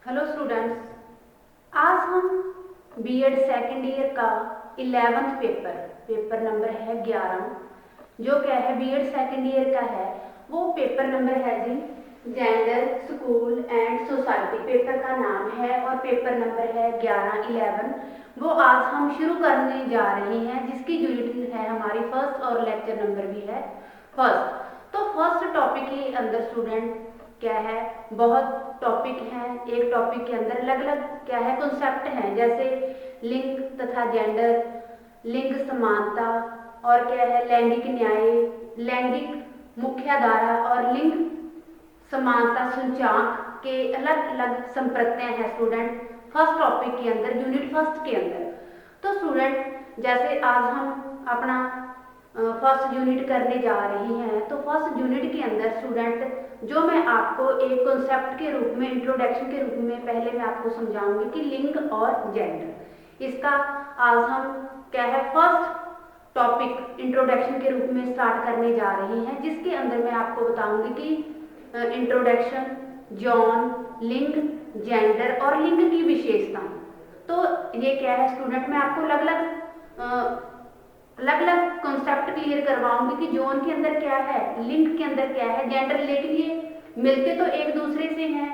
Hello students, आज हम BEd second year का 11th पेपर नंबर है 11, जो क्या है बीएड सेकेंड ईयर का है। वो पेपर नंबर है जी gender school and society. Paper का नाम है और पेपर नंबर है 11 वो आज हम शुरू करने जा रहे हैं, जिसकी यूनिट है हमारी फर्स्ट और लेक्चर नंबर भी है फर्स्ट। तो फर्स्ट टॉपिक के अंदर स्टूडेंट क्या है, बहुत टॉपिक हैं। एक टॉपिक के अंदर अलग अलग क्या है कॉन्सेप्ट हैं, जैसे लिंग तथा जेंडर, लिंग समानता और क्या है लैंगिक न्याय, लैंगिक मुख्यधारा और लिंग समानता सूचकांक के अलग अलग संप्रत्यय हैं स्टूडेंट फर्स्ट टॉपिक के अंदर, यूनिट फर्स्ट के अंदर। तो स्टूडेंट जैसे आज हम अपना फर्स्ट यूनिट करने जा रही हैं, तो फर्स्ट यूनिट के अंदर स्टूडेंट जो मैं आपको एक कॉन्सेप्ट के रूप में, इंट्रोडक्शन के रूप में पहले मैं आपको समझाऊंगी कि लिंग और जेंडर, इसका आज हम क्या है फर्स्ट टॉपिक इंट्रोडक्शन के रूप में स्टार्ट करने जा रही हैं, जिसके अंदर मैं आपको बताऊंगी कि इंट्रोडक्शन, जॉन, लिंग, जेंडर और लिंग की विशेषता। तो ये क्या है स्टूडेंट, मैं आपको अलग अलग कॉन्सेप्ट क्लियर करवाऊंगी कि जोन के अंदर क्या है, लिंग के अंदर क्या है, जेंडर, लेकिन ये मिलते तो एक दूसरे से हैं।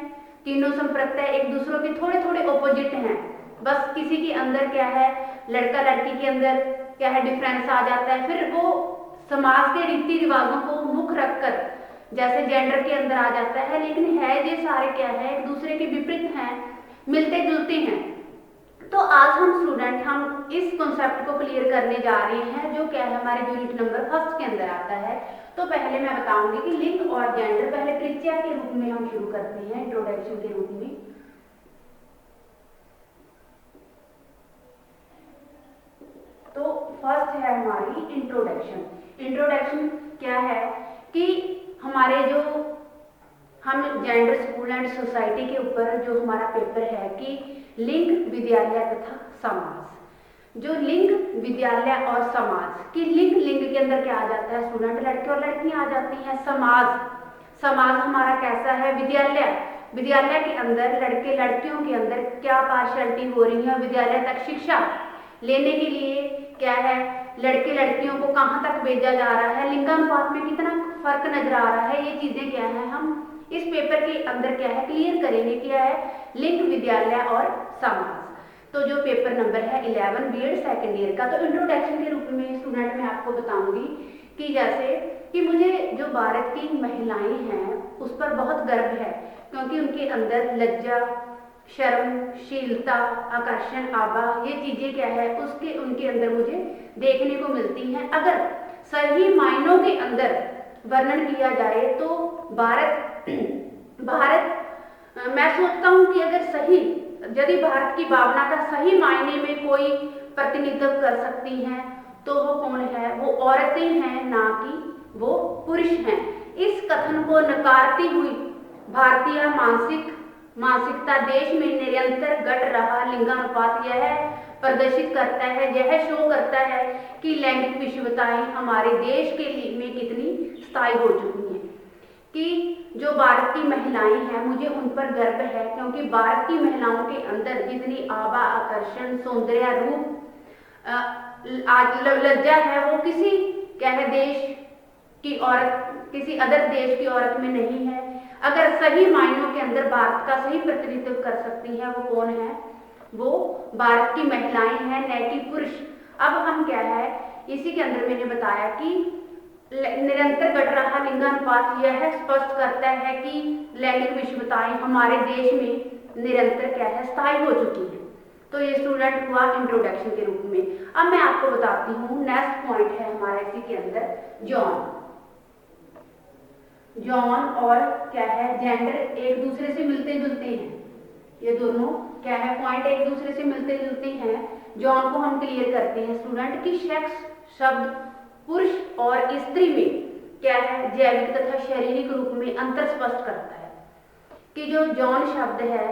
तीनों संप्रत्यय एक दूसरों के थोड़े थोड़े ऑपोजिट हैं। बस किसी के अंदर क्या है, लड़का लड़की के अंदर क्या है डिफरेंस आ जाता है, फिर वो समाज के रीति रिवाजों को मुख्य रखकर जैसे जेंडर के अंदर आ जाता है, लेकिन है ये सारे क्या है एक दूसरे के विपरीत हैं, मिलते जुलते हैं। तो आज हम स्टूडेंट हम इस कॉन्सेप्ट को क्लियर करने जा रहे हैं, जो क्या है हमारे यूनिट नंबर फर्स्ट के अंदर आता है। तो पहले मैं बताऊंगी कि लिंग और जेंडर, पहले परिचय के रूप में हम शुरू करते हैं, इंट्रोडक्शन के रूप में। तो फर्स्ट है हमारी इंट्रोडक्शन। इंट्रोडक्शन क्या है कि हमारे जो हम जेंडर स्कूल एंड सोसाइटी के ऊपर जो हमारा पेपर है कि लिंग, विद्यालय तथा समाज। जो लिंग, विद्यालय और समाज की लिंग के अंदर क्या आ जाता है स्टूडेंट, लड़के और लड़कियां आ जाती हैं। समाज हमारा कैसा है, विद्यालय के अंदर लड़के लड़कियों के अंदर क्या पार्शलिटी हो रही है, विद्यालय तक शिक्षा लेने के लिए क्या है लड़के लड़कियों को कहाँ तक भेजा जा रहा है, लिंगानुपात में कितना फर्क नजर आ रहा है, ये चीजें क्या है हम इस पेपर के अंदर क्या है क्लियर करेंगे। क्या है लिंग, विद्यालय और समाज। तो जो पेपर नंबर है 11 बीएड सेकेंड ईयर का, तो इंट्रोडक्शन के रूप में स्टूडेंट मैं आपको बताऊंगी कि जैसे कि मुझे जो भारत की महिलाएं हैं उस पर बहुत गर्व है, क्योंकि उनके अंदर लज्जा, शर्म, शीलता, आकर्षण, आभा, ये चीजें क्या है उसके उनके अंदर मुझे देखने को मिलती हैं। अगर सही मायनों के अंदर वर्णन किया जाए तो भारत मैं सोचता हूं कि अगर सही यदि भारत की भावना का सही मायने में कोई प्रतिनिधित्व कर सकती हैं तो वो कौन है, वो औरतें हैं, ना कि वो पुरुष हैं। इस कथन को नकारती हुई भारतीय मानसिकता देश में निरंतर घट रहा लिंगानुपात यह प्रदर्शित करता है, यह शो करता है कि लैंगिक विषमताएं हमारे देश के में कितनी स्थायी हो चुकी हैं। कि जो भारत की महिलाएं हैं मुझे उन पर गर्व है, क्योंकि भारत की महिलाओं के अंदर जितनी आभा, आकर्षण, सौंदर्य, रूप, लज्जा है वो किसी क्या है देश की औरत, किसी अदर देश की औरत में नहीं है। अगर सही मायनों के अंदर भारत का सही प्रतिनिधित्व कर सकती है वो कौन है, वो भारत की महिलाएं हैं, न कि पुरुष। अब हम क्या है इसी के अंदर मैंने बताया कि निरंतर घट रहा लिंगानुपात यह स्पष्ट करता है कि लैंगिक विषमताएं हमारे देश में निरंतर क्या है स्थायी हो चुकी है। तो ये स्टूडेंट हुआ इंट्रोडक्शन के रूप में। अब मैं आपको बताती हूँ नेक्स्ट पॉइंट है हमारा इसी के अंदर जॉन और क्या है जेंडर एक दूसरे से मिलते जुलते हैं। ये दोनों क्या है पॉइंट एक दूसरे से मिलते जुलते हैं। जॉन को हम क्लियर करते हैं स्टूडेंट की सेक्स शब्द पुरुष और स्त्री में क्या है जैविक तथा शारीरिक रूप में अंतर स्पष्ट करता है। कि जो जॉन शब्द है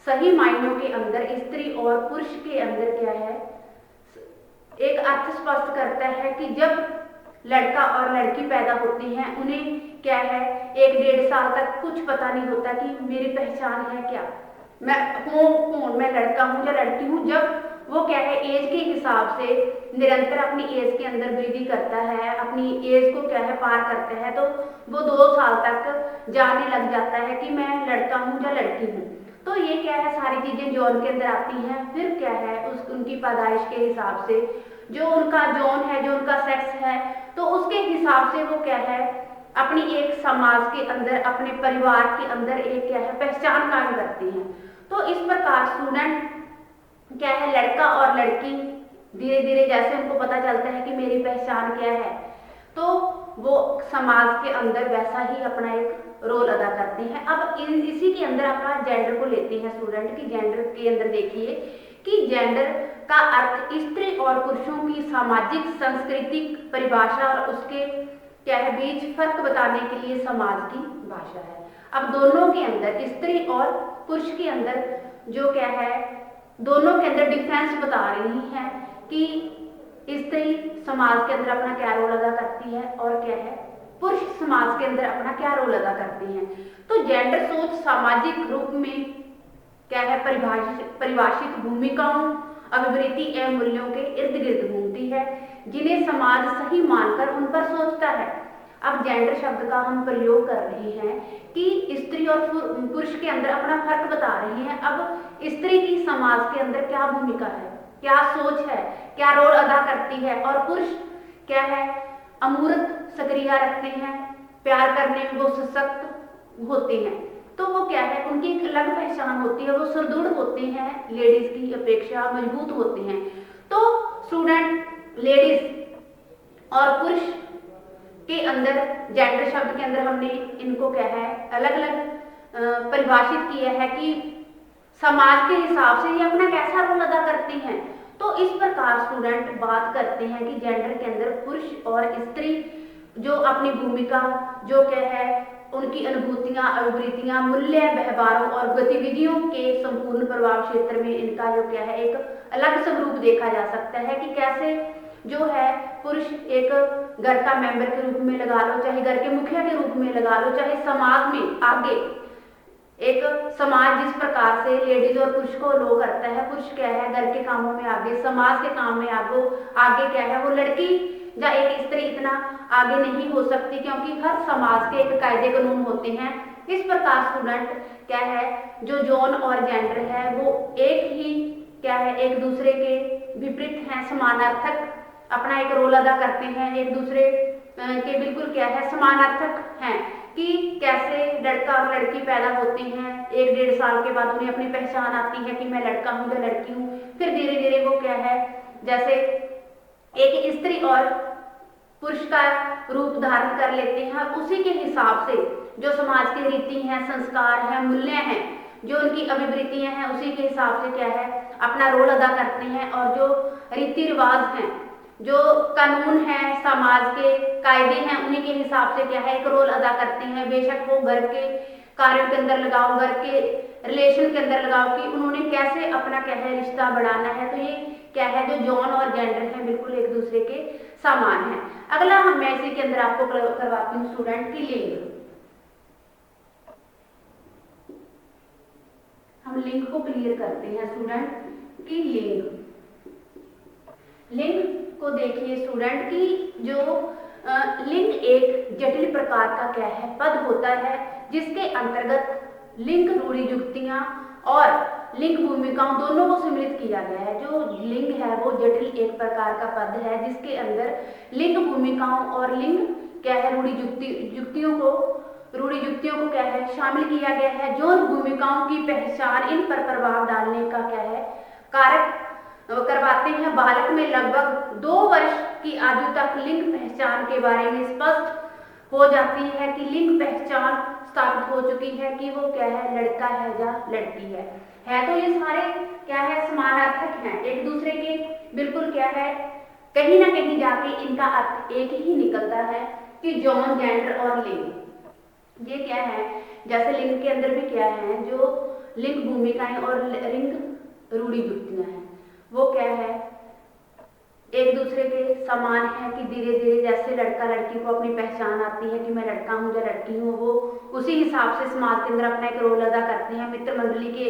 सही मायनों के अंदर स्त्री और पुरुष के अंदर क्या है एक अर्थ स्पष्ट करता है कि जब लड़का और लड़की पैदा होते हैं उन्हें क्या है 1-1.5 साल तक कुछ पता नहीं होता कि मेरी पहचान है क्या, मैं कौन मैं लड़का हूँ या लड़की हूँ, जब वो क्या है एज के हिसाब से निरंतर अपनी एज के अंदर वृद्धि करता है, अपनी एज को क्या है पार करता है, तो वो 2 साल तक जानने लग जाता है कि मैं लड़का हूँ या लड़की हूँ। तो ये क्या है सारी चीजें जॉन के अंदर आती हैं। फिर क्या है उस उनकी पैदाइश के हिसाब से जो उनका जॉन है, जो उनका सेक्स है, तो उसके हिसाब से वो क्या है अपनी एक समाज के अंदर, अपने परिवार के अंदर एक क्या है पहचान कायम करती हैं। तो इस प्रकार स्टूडेंट क्या है लड़का और लड़की धीरे धीरे जैसे उनको पता चलता है कि मेरी पहचान क्या है, तो वो समाज के अंदर वैसा ही अपना एक रोल अदा करते हैं। अब इसी के अंदर अपना जेंडर को लेते हैं स्टूडेंट की। जेंडर के अंदर देखिए कि जेंडर का अर्थ स्त्री और पुरुषों की सामाजिक सांस्कृतिक परिभाषा और उसके क्या है बीच फर्क बताने के लिए समाज की भाषा है। अब दोनों के अंदर स्त्री और पुरुष के अंदर जो क्या है दोनों के अंदर डिफरेंस बता रही है कि स्त्री समाज के अंदर अपना क्या रोल अदा करती है और क्या है पुरुष समाज के अंदर अपना क्या रोल अदा करते हैं। तो जेंडर सोच सामाजिक रूप में क्या है परिभाषित भूमिकाओं, अभिवृत्ति एवं मूल्यों के इर्द गिर्द घूमती है जिन्हें समाज सही मानकर उन पर सोचता है। अब जेंडर शब्द का हम प्रयोग कर रहे हैं कि स्त्री और पुरुष के अंदर अपना फर्क बता रहे हैं। अब स्त्री की समाज के अंदर क्या भूमिका है, क्या सोच है, क्या रोल अदा करती है, और पुरुष क्या है अमूर्त सक्रिय रखते हैं, प्यार करने में वो सशक्त होते हैं। तो वो क्या है उनकी एक अलग पहचान होती है, वो सुदृढ़ होते हैं, लेडीज की अपेक्षा मजबूत होते हैं। तो स्टूडेंट लेडीज और पुरुष के अंदर जेंडर शब्द के अंदर हमने इनको क्या है अलग अलग परिभाषित किया है कि समाज के हिसाब से ये अपना कैसा रोल अदा करती हैं। तो इस प्रकार स्टूडेंट बात करते हैं कि जेंडर के अंदर पुरुष और स्त्री जो अपनी भूमिका जो क्या है उनकी अनुभूतियां, अभिवृत्तियां, मूल्य, व्यवहारों और गतिविधियों के संपूर्ण प्रभाव क्षेत्र में इनका जो क्या है एक अलग स्वरूप देखा जा सकता है कि कैसे जो है पुरुष एक घर का मेंबर के रूप में लगा लो, चाहे घर के मुखिया के रूप में लगा लो, चाहे समाज में आगे एक समाज जिस प्रकार से लेडीज और पुरुष को लो करता है, पुरुष क्या है घर के कामों में आगे, समाज के काम में आगे क्या है वो लड़की या एक स्त्री इतना आगे नहीं हो सकती क्योंकि हर समाज के एक कायदे कानून होते हैं। इस प्रकार स्टूडेंट क्या है जो जॉन और जेंडर है वो एक ही क्या है एक दूसरे के विपरीत हैं, समानार्थक अपना एक रोल अदा करते हैं, एक दूसरे के बिल्कुल क्या है समानार्थक हैं कि कैसे लड़का और लड़की पैदा होते हैं, 1-1.5 साल के बाद उन्हें अपनी पहचान आती है कि मैं लड़का हूँ या लड़की हूँ। फिर धीरे धीरे वो क्या है जैसे एक स्त्री और पुरुष का रूप धारण कर लेते हैं, उसी के हिसाब से जो समाज के रीति हैं, संस्कार हैं, मूल्य हैं, जो उनकी अभिवृत्तियां हैं, उसी के हिसाब से क्या है अपना रोल अदा करते हैं। और जो रीति रिवाज हैं, जो कानून हैं, समाज के कायदे हैं, उन्हीं के हिसाब से क्या है एक रोल अदा करते हैं। बेशक वो घर के कार्यों के अंदर लगाओ, घर के रिलेशन के अंदर लगाओ कि उन्होंने कैसे अपना क्या है रिश्ता बढ़ाना है। तो ये क्या है जो जॉन और जेंडर है बिल्कुल एक दूसरे के समान है। अगला मैं इसी के अंदर आपको करवाती हूँ स्टूडेंट की लिंग। हम लिंग को क्लियर करते हैं स्टूडेंट की लिंग। लिंग को देखिए स्टूडेंट की जो लिंग एक जटिल प्रकार का क्या है पद होता है जिसके अंतर्गत लिंग रूढ़ि युक्तियां और लिंग भूमिकाओं दोनों को सम्मिलित किया गया है। जो लिंग है वो जटिल एक प्रकार का पद है जिसके अंदर लिंग भूमिकाओं और लिंग क्या है रूढ़ि युक्तियों को क्या है शामिल किया गया है। जो भूमिकाओं की पहचान इन पर प्रभाव डालने का क्या है कारक करवाते हैं। बालक में लगभग 2 वर्ष की आयु तक लिंग पहचान के बारे में स्पष्ट हो जाती है कि लिंग पहचान स्थापित हो चुकी है कि वो क्या है लड़का है या लड़की है। तो ये सारे क्या है समानार्थक हैं एक दूसरे के, बिल्कुल क्या है कहीं ना कहीं जाके इनका अर्थ एक ही निकलता है कि जॉन, जेंडर और लिंग। ये क्या है जैसे लिंग के अंदर भी क्या है जो लिंग भूमिकाएं और लिंग रूढ़ि युक्तियां हैं वो क्या है एक दूसरे के समान है कि धीरे धीरे जैसे लड़का लड़की को अपनी पहचान आती है कि मैं लड़का हूँ या लड़की हूँ, वो उसी हिसाब से समाज के अंदर अपना एक रोल अदा करते हैं। मित्र मंडली के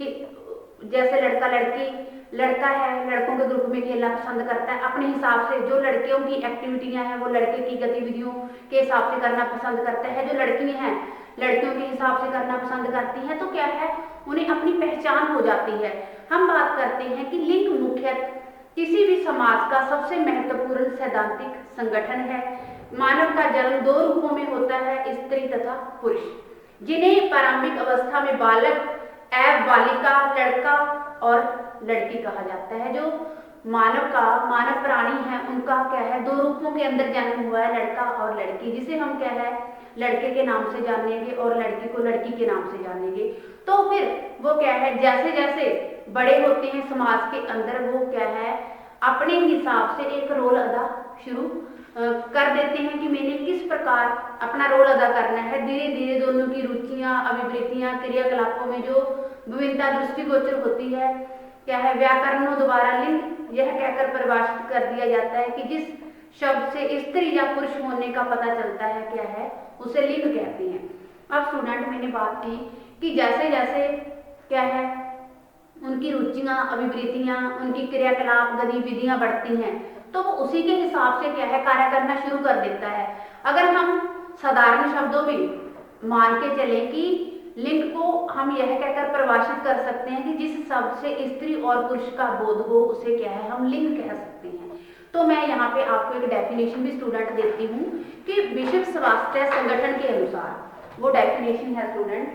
जैसे लड़का लड़की, लड़का है लड़कों के ग्रुप में खेलना पसंद करता है अपने हिसाब से, जो लड़कियों की एक्टिविटियां हैं वो लड़के की गतिविधियों के हिसाब से करना पसंद करता है, जो लड़कियां हैं लड़कियों के हिसाब से करना पसंद करती हैं, तो क्या है उन्हें अपनी पहचान हो जाती है। हम बात करते हैं कि लिंग मुख्यतः किसी भी समाज का सबसे महत्वपूर्ण सैद्धांतिक संगठन है। मानव का जन्म दो रूपों में होता है, स्त्री तथा पुरुष, जिन्हें प्रारंभिक अवस्था में बालक एवं बालिका, लड़का और लड़की कहा जाता है। जो मानव प्राणी है उनका क्या है दो रूपों के अंदर जन्म हुआ है, लड़का और लड़की, जिसे हम क्या है लड़के के नाम से जानेंगे और लड़की को लड़की के नाम से जानेंगे। तो फिर वो क्या है जैसे जैसे बड़े होते हैं समाज के अंदर, वो क्या है अपने हिसाब से एक रोल अदा शुरू कर देते हैं कि मैंने किस प्रकार अपना रोल अदा करना है। धीरे धीरे दोनों की रुचियां, अभिवृत्तियां, क्रियाकलापों में जो विभिन्नता दृष्टिगोचर होती है, क्या है व्याकरणों द्वारा लिंग यह कहकर परिभाषित कर दिया जाता है कि जिस शब्द से स्त्री या पुरुष होने का पता चलता है क्या है उसे लिंग कहते हैं। अब स्टूडेंट मैंने बात की कि जैसे जैसे क्या है उनकी रुचियां, अभिवृत्तियां, उनकी क्रियाकलाप, गतिविधियां बढ़ती हैं तो वो उसी के हिसाब से क्या है कार्य करना शुरू कर देता है। अगर हम साधारण शब्दों में मान के चले कि लिंग को हम यह कहकर परिभाषित कर सकते हैं कि जिस शब्द से स्त्री और पुरुष का बोध हो उसे क्या है हम लिंग कह सकते हैं। तो मैं यहाँ पे आपको एक डेफिनेशन भी स्टूडेंट देती हूँ कि विश्व स्वास्थ्य संगठन के अनुसार, वो डेफिनेशन है स्टूडेंट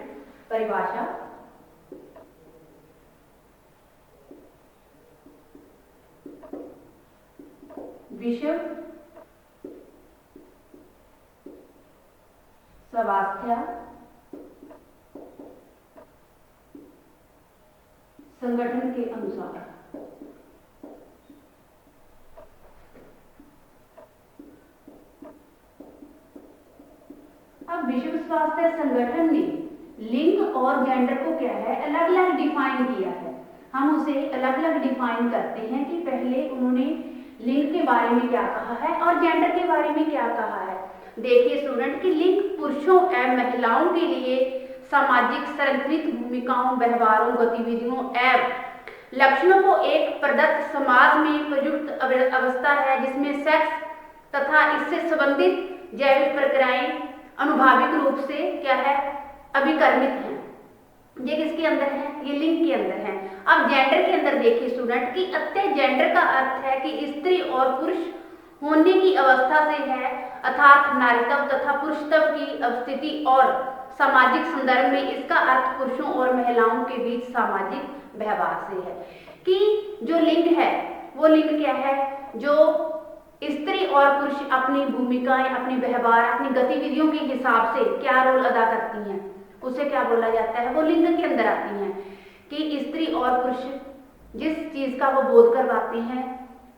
परिभाषा, विश्व स्वास्थ्य संगठन के अनुसार अब विश्व स्वास्थ्य संगठन ने लिंग और जेंडर को क्या है अलग अलग डिफाइन किया है। हम उसे अलग अलग डिफाइन करते हैं कि पहले उन्होंने लिंग के बारे में क्या कहा है और जेंडर के बारे में क्या कहा है। देखिए स्टूडेंट कि लिंग पुरुषों एवं महिलाओं के लिए सामाजिक संरचित भूमिकाओं, व्यवहारों, गतिविधियों एवं लक्षणों को एक प्रदत्त समाज में प्रयुक्त अवस्था है जिसमें सेक्स तथा इससे संबंधित जैविक प्रक्रियाएं अनुभाविक रूप से क्या है अभिकर्मित हैं। ये किसके अंदर है? ये लिंग के अंदर है। अब जेंडर के अंदर देखिए स्टूडेंट कि अतः जेंडर का अर्थ है कि स्त्री और पुरुष होने की अवस्था से है, अर्थात नारीत्व तथा पुरुषत्व की अवस्थिति और सामाजिक संदर्भ में इसका अर्थ पुरुषों और महिलाओं के बीच सामाजिक व्यवहार से है। कि जो लिंग है वो लिंग क्या है, जो स्त्री और पुरुष अपनी भूमिकाएं, अपनी व्यवहार, अपनी गतिविधियों के हिसाब से क्या रोल अदा करती हैं उसे क्या बोला जाता है, वो लिंग के अंदर आती हैं। कि स्त्री और पुरुष जिस चीज का वो बोध करवाते हैं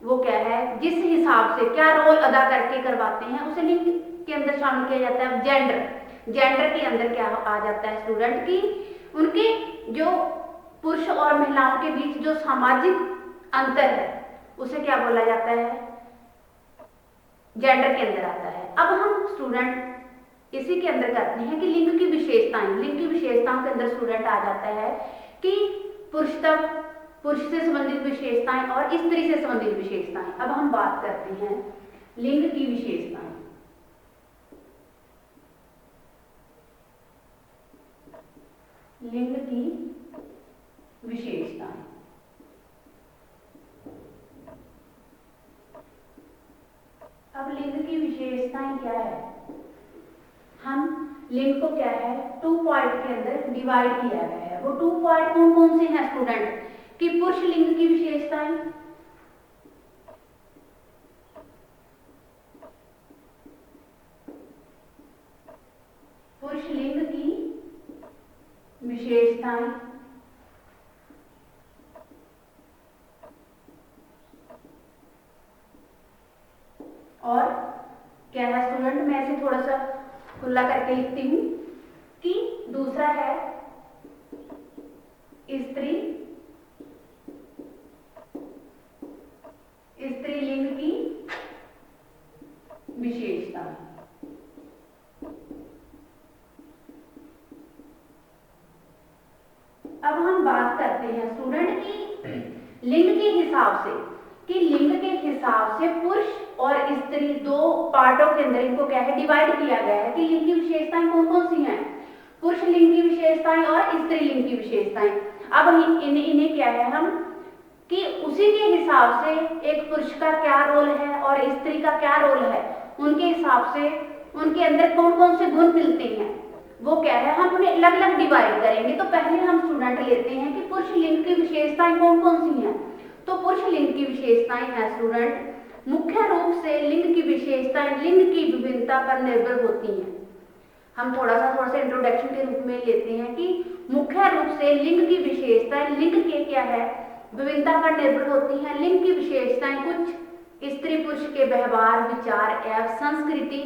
वो क्या है, जिस हिसाब से क्या रोल अदा करके करवाते हैं उसे लिंग के अंदर शामिल किया जाता है। जेंडर के अंदर क्या आ जाता है स्टूडेंट की उनके जो पुरुष और महिलाओं के बीच जो सामाजिक अंतर है उसे क्या बोला जाता है, जेंडर के अंदर आता है। अब हम स्टूडेंट इसी के अंदर करते हैं कि लिंग की विशेषताओं के अंदर स्टूडेंट आ जाता है कि पुरुषत्व, पुरुष से संबंधित विशेषताएं और स्त्री से संबंधित विशेषताएं। अब हम बात करते हैं लिंग की विशेषताएं। लिंग की विशेषताएं अब लिंग की विशेषताएं क्या है, हम लिंग को क्या है 2 पार्ट के अंदर डिवाइड किया गया है। वो 2 पार्ट कौन कौन से हैं स्टूडेंट कि पुरुष लिंग की विशेषताएं, पुरुष लिंग की विशेषताएं और क्या है स्टूडेंट, मैं इसे थोड़ा सा खुला करके लिखती हूं कि दूसरा है स्त्री लिंग की विशेषता। अब हम बात करते हैं स्टूडेंट की लिंग के हिसाब से, कि लिंग के हिसाब से पुरुष और स्त्री दो पार्टों के अंदर इनको क्या है डिवाइड किया गया है कि लिंग की विशेषताएं कौन कौन सी हैं, पुरुष लिंग की विशेषताएं और स्त्री लिंग की विशेषताएं। अब इन्हें क्या है हम कि उसी के हिसाब से एक पुरुष का क्या रोल है और स्त्री का क्या रोल है, उनके हिसाब से उनके अंदर कौन कौन से गुण मिलते हैं, वो क्या है हम उन्हें अलग अलग डिवाइड करेंगे। तो पहले हम स्टूडेंट लेते हैं कि पुरुष लिंग की विशेषताएं कौन कौन सी हैं। तो पुरुष लिंग की विशेषताएं हैं स्टूडेंट, मुख्य रूप से लिंग की विशेषताएं लिंग की विभिन्नता पर निर्भर होती हैं। हम थोड़ा सा इंट्रोडक्शन के रूप में लेते हैं कि मुख्य रूप से लिंग की विशेषताएं लिंग के क्या है विभिन्नता पर निर्भर होती हैं। लिंग की विशेषताएं कुछ स्त्री पुरुष के व्यवहार, विचार एवं संस्कृति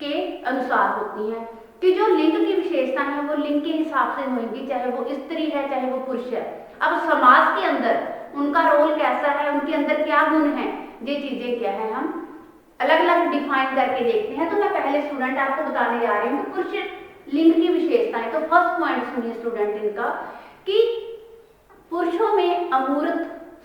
के अनुसार होती हैं। कि जो लिंग की विशेषताएं हैं वो लिंग के हिसाब से होंगी, चाहे वो स्त्री है चाहे वो पुरुष है। अब समाज के अंदर उनका रोल कैसा है, उनके अंदर क्या गुण है, ये चीजें क्या है हम अलग अलग डिफाइन करके देखते हैं। तो मैं पहले स्टूडेंट आपको बताने जा रही हूँ पुरुष लिंग की विशेषताएं। तो फर्स्ट पॉइंट सुनिए स्टूडेंट इनका कि पुरुषों में अमूर्त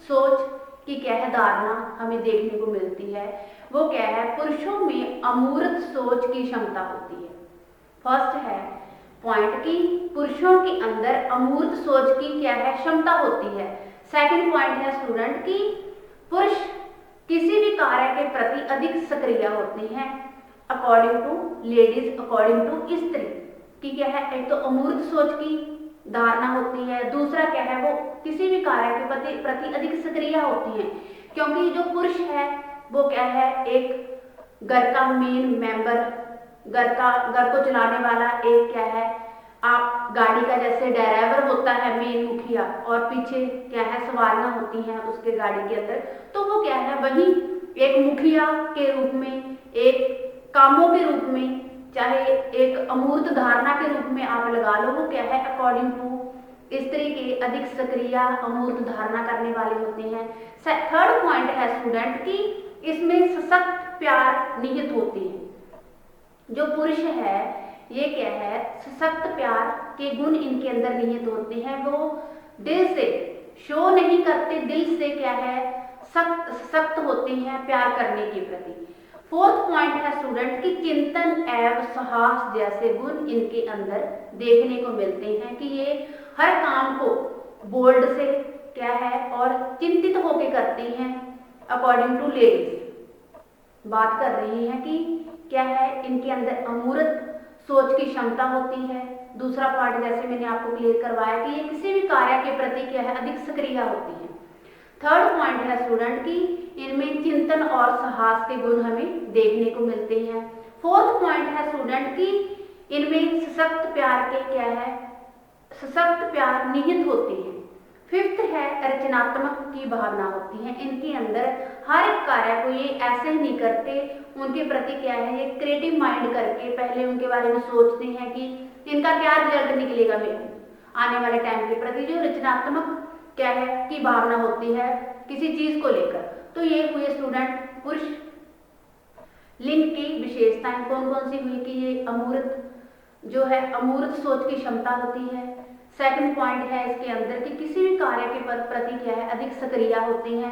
सोच की क्या है धारणा हमें देखने को मिलती है। वो क्या है, पुरुषों में अमूर्त सोच की क्षमता होती है। फर्स्ट है पॉइंट कि पुरुषों के अंदर अमूर्त सोच की क्या है क्षमता होती है। सेकंड पॉइंट है स्टूडेंट कि पुरुष किसी भी कार्य के प्रति अधिक सक्रिय होते हैं according to ladies, according to स्त्री की क्या है, एक तो अमूर्त सोच की धारणा होती है, दूसरा क्या है वो किसी भी कार्य के प्रति अधिक सक्रिय होती हैं। क्योंकि जो पुरुष है वो क्या है एक घर का मेन मेंबर, घर को चलाने वाला एक क्या है आप गाड़ी का जैसे ड्राइवर होता है मेन मुखिया, और पीछे क्या है सवारियां होती हैं उसके गाड़ी के अंदर। तो वो क्या है वही एक मुखिया के रूप में, एक कामों के रूप में, चाहे एक अमूर्त धारणा के रूप में आप लगा लो, वो क्या है अकॉर्डिंग टू स्त्री के अधिक सक्रिय अमूर्त धारणा करने वाले होते हैं। थर्ड पॉइंट है स्टूडेंट कि इसमें सशक्त प्यार निहित होती है। जो पुरुष है ये क्या है सशक्त प्यार के गुण इनके अंदर निहित होते हैं। वो दिल से शो नहीं करते, दिल से क्या है सख्त होते हैं प्यार करने के प्रति। फोर्थ पॉइंट है स्टूडेंट कि चिंतन एवं साहस जैसे गुण इनके अंदर देखने को मिलते हैं कि ये हर काम को बोल्ड से क्या है और चिंतित होकर करती हैं अकॉर्डिंग टू लेडीज। बात कर रही हैं कि क्या है इनके अंदर अमूर्त सोच की क्षमता होती है। दूसरा पार्ट जैसे मैंने आपको क्लियर करवाया कि ये किसी भी कार्य के प्रति क्या है अधिक सक्रिय होती है। थर्ड पॉइंट है स्टूडेंट कि इनमें चिंतन और साहस के गुण हमें देखने को मिलते हैं। फोर्थ पॉइंट है स्टूडेंट कि इनमें सशक्त प्यार के क्या है सशक्त प्यार निहित होती है। फिफ्थ है रचनात्मक की भावना होती है इनके अंदर। हर एक कार्य को ये ऐसे ही नहीं करते, उनके प्रति क्या है ये क्रिएटिव माइंड करके पहले उनके बारे में सोचते हैं कि इनका क्या रिजल्ट निकलेगा आने वाले टाइम के प्रति। जो रचनात्मक क्या है की भावना होती है किसी चीज को लेकर। तो ये हुए स्टूडेंट पुरुष लिंग की विशेषताएं कौन कौन सी हुई कि ये अमूर्त जो है अमूर्त सोच की क्षमता होती है। सेकंड पॉइंट है इसके अंदर कि किसी भी कार्य के प्रति क्या है अधिक सक्रिय होते हैं।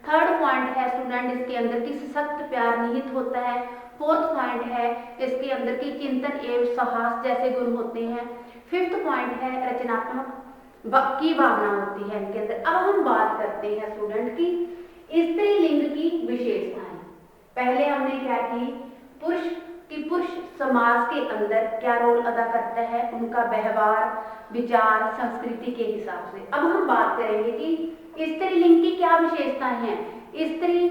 थर्ड पॉइंट है स्टूडेंट इसके अंदर की सशक्त प्यार निहित होता है। फोर्थ पॉइंट है इसके अंदर की चिंतन एवं साहस जैसे गुण होते हैं। फिफ्थ पॉइंट है रचनात्मक की भावना होती है इनके अंदर। अब हम बात करते हैं स्टूडेंट की स्त्री लिंग की विशेषताएं। पहले हमने क्या की पुरुष समाज के अंदर क्या रोल अदा करता है, उनका व्यवहार, विचार, संस्कृति के हिसाब से। अब हम बात करेंगे कि स्त्री लिंग की क्या विशेषताएं हैं, स्त्री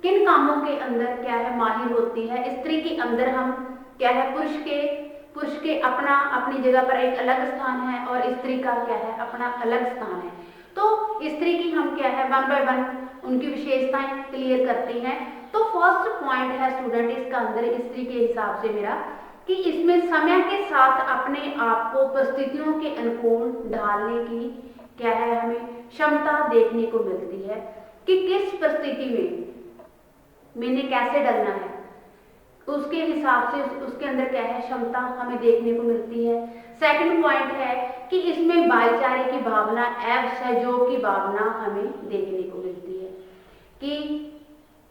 किन कामों के अंदर क्या है माहिर होती है। स्त्री के अंदर हम क्या है पुरुष के अपनी जगह पर एक अलग स्थान है और स्त्री का क्या है अपना अलग स्थान है। तो स्त्री की हम क्या है वन बाय वन उनकी विशेषताएं क्लियर करते हैं। तो फर्स्ट पॉइंट है स्टूडेंट इसका अंदर स्त्री के हिसाब से मेरा कि इसमें समय के साथ अपने आप को परिस्थितियों के अनुकूल ढालने की क्या है हमें क्षमता देखने को मिलती है कि किस परिस्थिति में मैंने कैसे डलना है, उसके हिसाब से उसके अंदर क्या है क्षमता हमें देखने को मिलती है। सेकंड पॉइंट है कि इसमें भाईचारे की भावना एवं सहयोग की भावना हमें देखने को मिलती है कि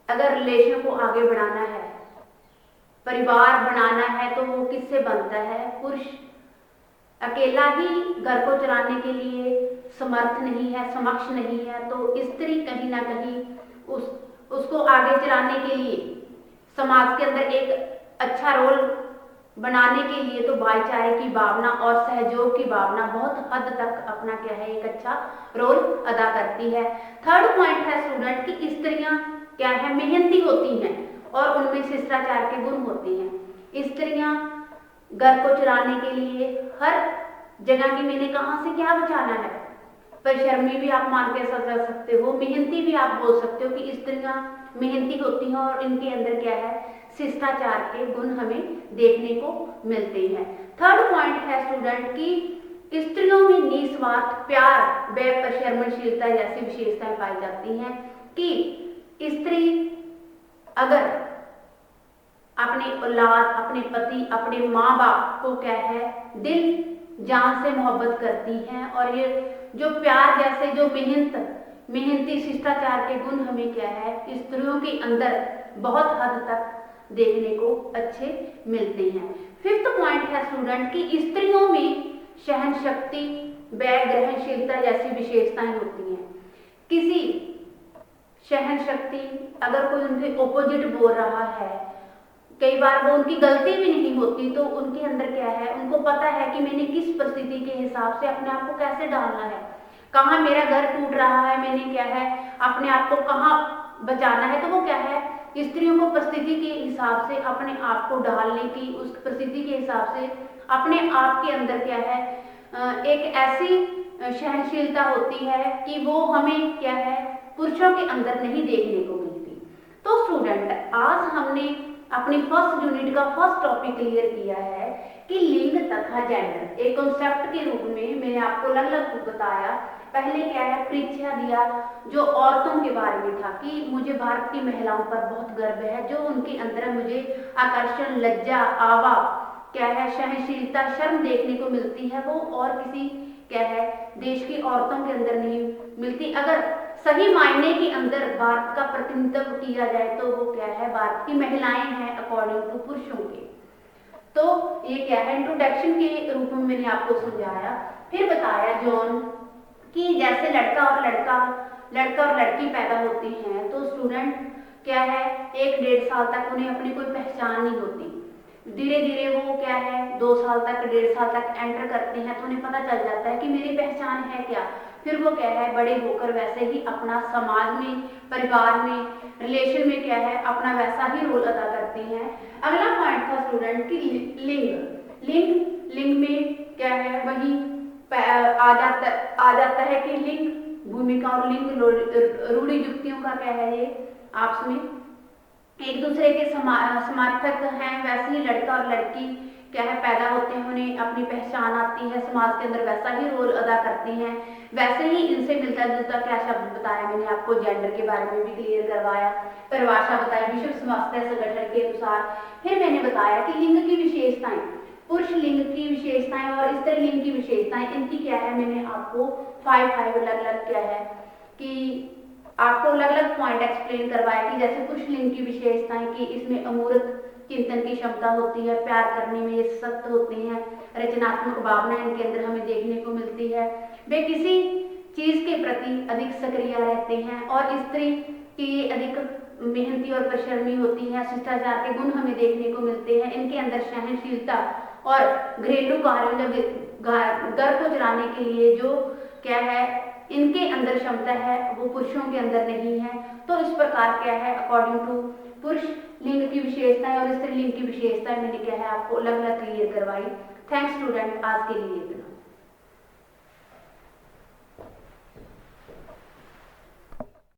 अगर रिलेशन को आगे बढ़ाना है, परिवार बनाना है, तो वो किससे बनता है? पुरुष अकेला ही घर को चलाने के लिए समर्थ नहीं है, समक्ष नहीं है, तो स्त्री कहीं ना कहीं उसको आगे चलाने के लिए, समाज के अंदर एक अच्छा रोल बनाने के लिए तो भाईचारे की भावना और सहयोग की भावना बहुत हद तक अपना क्या है, एक अच्छा रोल अदा करती है। थर्ड पॉइंट है स्टूडेंट कि स्त्रियां क्या है, मेहनती होती हैं और उनमें शिष्टाचार के गुण होते हैं। स्त्रियां घर को चलाने के लिए हर जगह की, मैंने कहाँ से क्या बचाना है, परिश्रमी भी आप मान के समझ सकते हो, मेहनती भी आप बोल सकते हो कि स्त्रियां मेहनती होती हैं और इनके अंदर क्या है, शिष्टाचार के गुण हमें देखने को मिलते हैं। थर्ड पॉइंट है स्टूडेंट कि स्त्रियों में निस्वार्थ प्यार व परिश्रमशीलता जैसी विशेषताएं पाई जाती हैं कि स्त्री अगर अपने औलाद, अपने पति, अपने माँ बाप को क्या है, दिल जान से मोहब्बत करती हैं और ये जो प्यार जैसे जो मेहनती शिष्टाचार के गुण हमें क्या है, स्त्रियों के अंदर बहुत हद तक देखने को अच्छे मिलते हैं। फिफ्थ पॉइंट है स्टूडेंट कि स्त्रियों में सहन शक्ति व ग्रहणशीलता जैसी विशेषताएं होती हैं। किसी सहन शक्ति, अगर कोई उनके ऑपोजिट बोल रहा है, कई बार वो उनकी गलती भी नहीं होती, तो उनके अंदर क्या है, उनको पता है कि मैंने किस परिस्थिति के हिसाब से अपने आप को कैसे डालना है, कहाँ मेरा घर टूट रहा है, मैंने क्या है अपने आप को कहाँ बचाना है। तो वो क्या है, स्त्रियों को परिस्थिति के हिसाब से अपने आप को ढालने की, उस परिस्थिति के हिसाब से अपने आप के अंदर क्या है, एक ऐसी सहनशीलता होती है कि वो हमें क्या है, पुरुषों के अंदर नहीं देखने को मिलती। तो स्टूडेंट आज हमने अपनी फर्स्ट यूनिट का फर्स्ट टॉपिक क्लियर किया है कि लिंग तथा जेंडर एक कॉन्सेप्ट के रूप में मैंने आपको अलग अलग बताया। पहले क्या है, परिचय दिया जो औरतों के बारे में था कि मुझे भारत की महिलाओं पर बहुत गर्व है, जो उनके अंदर मुझे आकर्षण, लज्जा, आवा क्या है, सहनशीलता, शर्म देखने को मिलती है, वो और किसी क्या है देश की औरतों के अंदर नहीं मिलती। अगर सही मायने के अंदर भारत का प्रतिनिधित्व किया जाए तो वो क्या है, भारत की महिलाएं हैं अकॉर्डिंग टू पुरुषों के। तो ये क्या है, इंट्रोडक्शन के रूप में मैंने आपको समझाया। फिर बताया जॉन कि जैसे लड़का और लड़की पैदा होती हैं तो स्टूडेंट क्या है, 1-1.5 साल तक उन्हें अपनी कोई पहचान नहीं होती। धीरे धीरे वो क्या है, 2 साल तक, 1.5 साल तक एंटर करते हैं तो उन्हें पता चल जाता है कि मेरी पहचान है क्या। फिर वो क्या है, बड़े होकर वैसे ही अपना समाज में, परिवार में, रिलेशन में क्या है, अपना वैसा ही रोल अदा करती हैं। अगला पॉइंट था स्टूडेंट की लिंग में क्या है, वही आ जाता है कि लिंग भूमिका और लिंग रूढ़ि युक्तियों का क्या है, ये आपस में एक दूसरे के समर्थक हैं। वैसे ही लड़का और लड़की क्या है, पैदा होते हैं, उन्हें अपनी पहचान आती है, समाज के अंदर वैसा ही रोल अदा करती हैं। वैसे ही इनसे मिलता जुलता क्या शब्द बताया मैंने आपको, जेंडर के बारे में भी क्लियर करवाया, परिभाषा बताई विश्व स्वास्थ्य संगठन के अनुसार। फिर मैंने बताया कि लिंग की विशेषताएं, पुरुष लिंग की विशेषताएं और स्त्री लिंग की विशेषताएं, इनकी क्या है, मैंने आपको 5 अलग अलग क्या है कि आपको अलग अलग पॉइंट एक्सप्लेन करवाया कि जैसे पुरुष लिंग की विशेषताएं कि इसमें अमूर्त चिंतन की क्षमता होती है, प्यार करने में ये सख्त होते हैं, रचनात्मक भावना इनके अंदर हमें देखने को मिलती है, वे किसी चीज के प्रति अधिक सक्रिय रहते हैं। और स्त्री की अधिक मेहनती और परिश्रमी होती है, शिष्टाचार के गुण हमें देखने को मिलते हैं, इनके अंदर सहनशीलता और घरेलू कार्यों घर को चलाने के लिए जो क्या है इनके अंदर क्षमता है वो पुरुषों के अंदर नहीं है। तो इस प्रकार क्या है, अकॉर्डिंग टू पुरुष लिंग की विशेषताएं और स्त्री लिंग की विशेषताएं मैंने क्या है आपको अलग अलग क्लियर करवाई। थैंक्स स्टूडेंट, आज के लिए इतना।